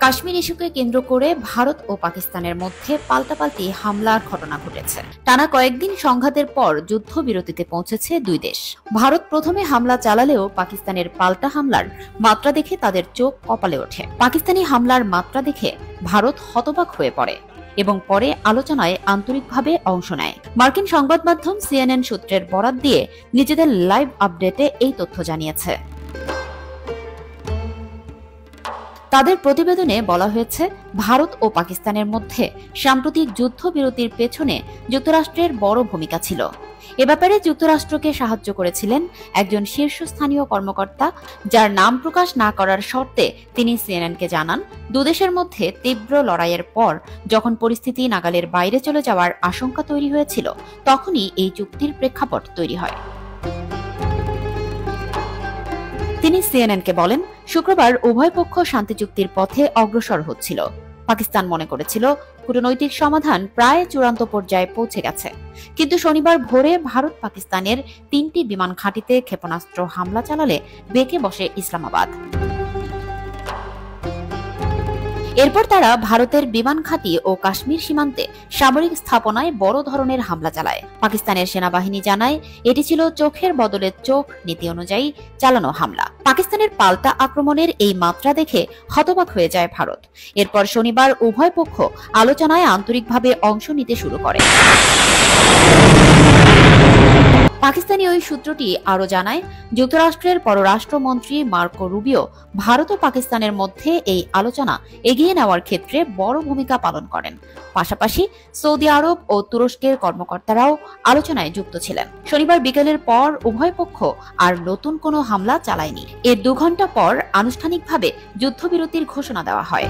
কাশ্মীর ইস্যুকে কেন্দ্র করে ভারত ও পাকিস্তানের মধ্যে পাল্টাপাল্টি হামলার ঘটনা ঘটেছে। টানা কয়েকদিন সংঘাতের পর যুদ্ধবিরতিতে পৌঁছেছে দুই দেশ। ভারত প্রথমে হামলা চালালেও পাকিস্তানের পাল্টা হামলার মাত্রা দেখে তাদের চোখ কপালে ওঠে। পাকিস্তানি হামলার মাত্রা দেখে ভারত হতবাক হয়ে পড়ে এবং পরে আলোচনায় আন্তরিকভাবে অংশ নেয়। মার্কিন সংবাদ মাধ্যম CNN সূত্রের বরাত দিয়ে নিজেদের লাইভ আপডেটে এই তথ্য জানিয়েছে। তাদের প্রতিবেদনে বলা হয়েছে, ভারত ও পাকিস্তানের মধ্যে সাম্প্রতিক যুদ্ধবিরতির পেছনে যুক্তরাষ্ট্রের বড় ভূমিকা ছিল। এ ব্যাপারে যুক্তরাষ্ট্রকে সাহায্য করেছিলেন একজন শীর্ষস্থানীয় কর্মকর্তা, যার নাম প্রকাশ না করার শর্তে তিনি সিএনএনকে জানান, দুদেশের মধ্যে তীব্র লড়াইয়ের পর যখন পরিস্থিতি নাগালের বাইরে চলে যাওয়ার আশঙ্কা তৈরি হয়েছিল, তখনই এই চুক্তির প্রেক্ষাপট তৈরি হয়। তিনি সিএনএনকে বলেন, শুক্রবার উভয় পক্ষ শান্তি চুক্তির পথে অগ্রসর হচ্ছিল। পাকিস্তান মনে করেছিল কূটনৈতিক সমাধান প্রায় চূড়ান্ত পর্যায়ে পৌঁছে গেছে, কিন্তু শনিবার ভোরে ভারত পাকিস্তানের 3টি বিমান ঘাঁটিতে ক্ষেপণাস্ত্র হামলা চালালে বেঁকে বসে ইসলামাবাদ। এরপর তারা ভারতের বিমান ঘাঁটি ও কাশ্মীর সীমান্তে সামরিক স্থাপনায় বড় ধরনের হামলা চালায়। পাকিস্তানের সেনাবাহিনী জানায়, এটি ছিল চোখের বদলে চোখ নীতি অনুযায়ী চালানো হামলা। পাকিস্তানের পাল্টা আক্রমণের এই মাত্রা দেখে হতবাক হয়ে যায় ভারত। এরপর শনিবার উভয় পক্ষ আলোচনায় আন্তরিকভাবে অংশ নিতে শুরু করে। পাকিস্তানি ওই সূত্রটি আরও জানায়, যুক্তরাষ্ট্রের পররাষ্ট্রমন্ত্রী মার্কো রুবিও ভারত ও পাকিস্তানের মধ্যে এই আলোচনা এগিয়ে নেওয়ার ক্ষেত্রে বড় ভূমিকা পালন করেন। পাশাপাশি সৌদি আরব ও তুরস্কের কর্মকর্তারাও আলোচনায় যুক্ত ছিলেন। শনিবার বিকেলের পর উভয় পক্ষ আর নতুন কোনো হামলা চালায়নি। এর 2 ঘণ্টা পর আনুষ্ঠানিকভাবে যুদ্ধবিরতির ঘোষণা দেওয়া হয়।